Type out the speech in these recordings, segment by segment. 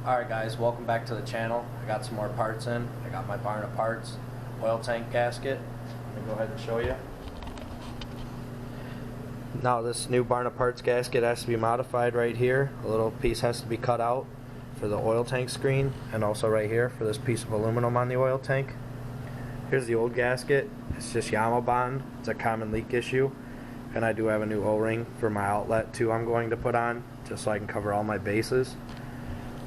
Alright guys, welcome back to the channel. I got some more parts in. I got my barn of parts, oil tank gasket. Let me go ahead and show you. Now this new barn of parts gasket has to be modified right here. A little piece has to be cut out for the oil tank screen, and also right here for this piece of aluminum on the oil tank. Here's the old gasket. It's just Yamaha bond. It's a common leak issue. And I do have a new O-ring for my outlet too I'm going to put on, just so I can cover all my bases.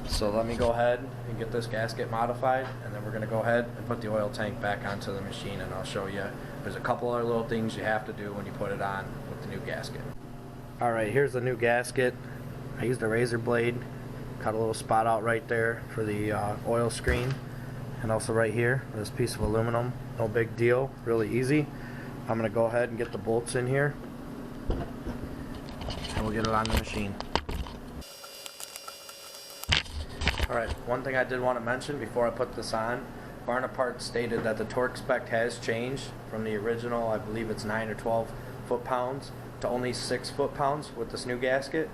So let me go ahead and get this gasket modified, and then we're going to go ahead and put the oil tank back onto the machine, and I'll show you. There's a couple other little things you have to do when you put it on with the new gasket. Alright, here's the new gasket. I used a razor blade, cut a little spot out right there for the oil screen, and also right here, this piece of aluminum. No big deal, really easy. I'm going to go ahead and get the bolts in here, and we'll get it on the machine. Alright, one thing I did want to mention before I put this on, Barn of Parts stated that the torque spec has changed from the original, I believe it's 9 or 12 foot-pounds, to only 6 foot-pounds with this new gasket.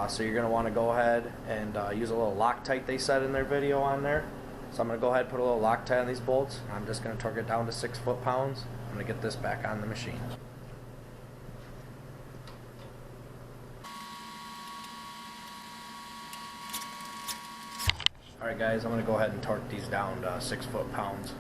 So you're going to want to go ahead and use a little Loctite they said in their video on there. So I'm going to go ahead and put a little Loctite on these bolts. I'm just going to torque it down to 6 foot-pounds. I'm going to get this back on the machine. Alright guys, I'm going to go ahead and torque these down to 6 foot-pounds.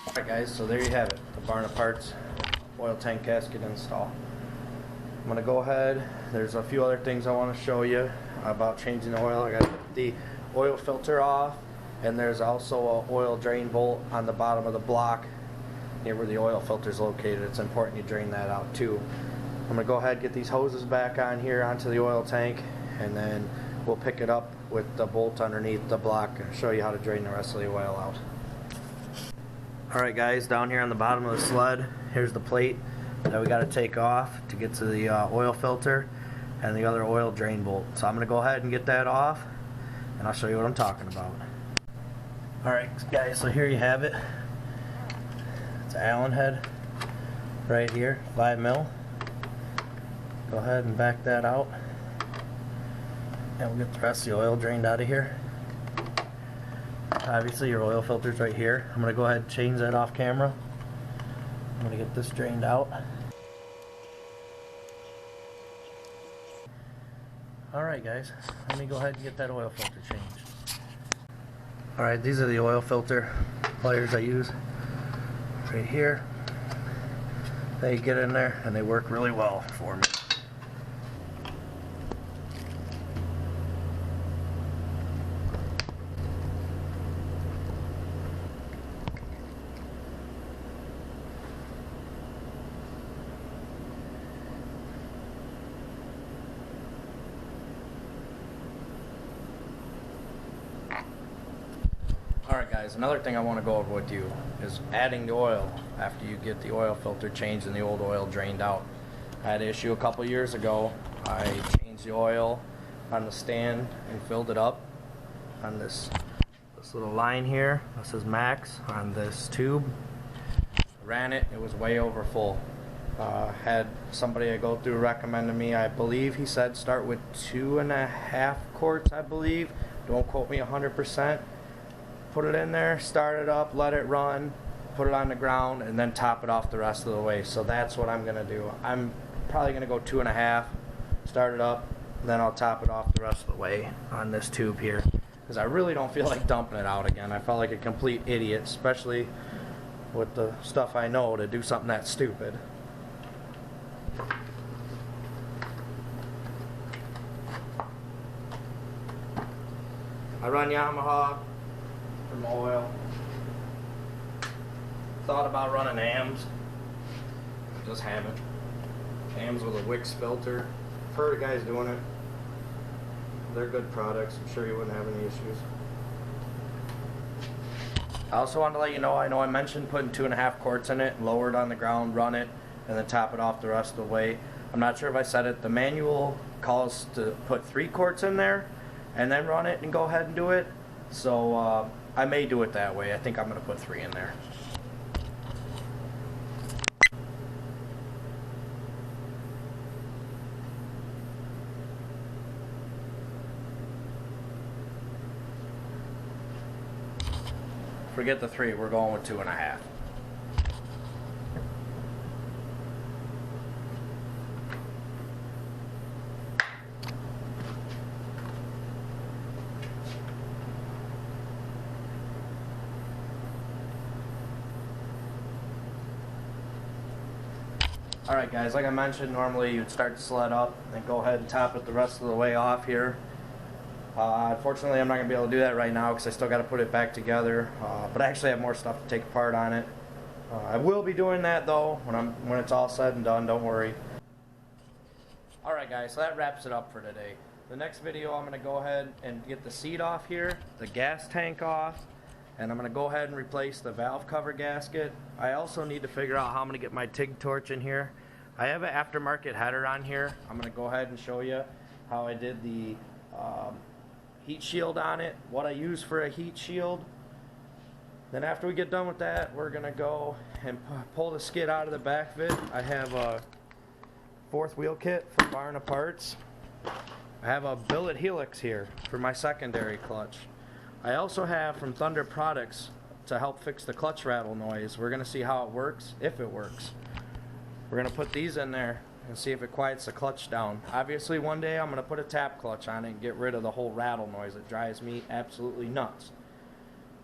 Alright guys, so there you have it, the Barn of Parts oil tank gasket install. I'm going to go ahead, there's a few other things I want to show you about changing the oil. I got the oil filter off, and there's also an oil drain bolt on the bottom of the block near where the oil filter is located. It's important you drain that out too. I'm going to go ahead and get these hoses back on here onto the oil tank, and then we'll pick it up with the bolt underneath the block and show you how to drain the rest of the oil out. Alright guys, down here on the bottom of the sled, here's the plate that we got to take off to get to the oil filter and the other oil drain bolt. So I'm going to go ahead and get that off, and I'll show you what I'm talking about. Alright guys, so here you have it. It's an Allen head right here, 5 mil. Go ahead and back that out, and we'll get the rest of the oil drained out of here. Obviously your oil filter's right here. I'm going to go ahead and change that off camera. I'm going to get this drained out. Alright guys, let me go ahead and get that oil filter changed. Alright, these are the oil filter pliers I use right here. They get in there and they work really well for me. Alright guys, another thing I want to go over with you is adding the oil after you get the oil filter changed and the old oil drained out. I had an issue a couple years ago. I changed the oil on the stand and filled it up on this little line here. This is max on this tube. Ran it, it was way over full. Had somebody I go through recommended me, I believe he said start with 2.5 quarts, I believe. Don't quote me 100%. Put it in there, start it up, let it run, put it on the ground, and then top it off the rest of the way. So that's what I'm going to do. I'm probably going to go 2.5, start it up, then I'll top it off the rest of the way on this tube here. Because I really don't feel like dumping it out again. I felt like a complete idiot, especially with the stuff I know, to do something that stupid. I run Yamaha from oil. Thought about running AMs. Just haven't. AMs with a Wix filter. I've heard of guys doing it. They're good products. I'm sure you wouldn't have any issues. I also wanted to let you know, I mentioned putting 2.5 quarts in it, lower it on the ground, run it, and then top it off the rest of the way. I'm not sure if I said it. The manual calls to put 3 quarts in there and then run it and go ahead and do it. So I may do it that way. I think I'm going to put 3 in there. Forget the 3, we're going with 2.5. Alright guys, like I mentioned, normally you'd start the sled up and go ahead and top it the rest of the way off here. Unfortunately, I'm not going to be able to do that right now because I still got to put it back together. But I actually have more stuff to take apart on it. I will be doing that though when it's all said and done. Don't worry. Alright guys, so that wraps it up for today. The next video, I'm going to go ahead and get the seat off here, the gas tank off, and I'm going to go ahead and replace the valve cover gasket. I also need to figure out how I'm going to get my TIG torch in here. I have an aftermarket header on here. I'm going to go ahead and show you how I did the heat shield on it, what I use for a heat shield. Then after we get done with that, we're going to go and pull the skid out of the back of it. I have a 4th wheel kit from Barna Parts. I have a billet helix here for my secondary clutch. I also have from Thunder Products to help fix the clutch rattle noise. We're going to see how it works, if it works. We're going to put these in there and see if it quiets the clutch down. Obviously one day I'm going to put a tap clutch on it and get rid of the whole rattle noise. It drives me absolutely nuts.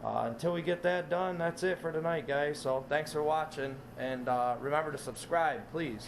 Until we get that done, that's it for tonight guys. So thanks for watching, and remember to subscribe please.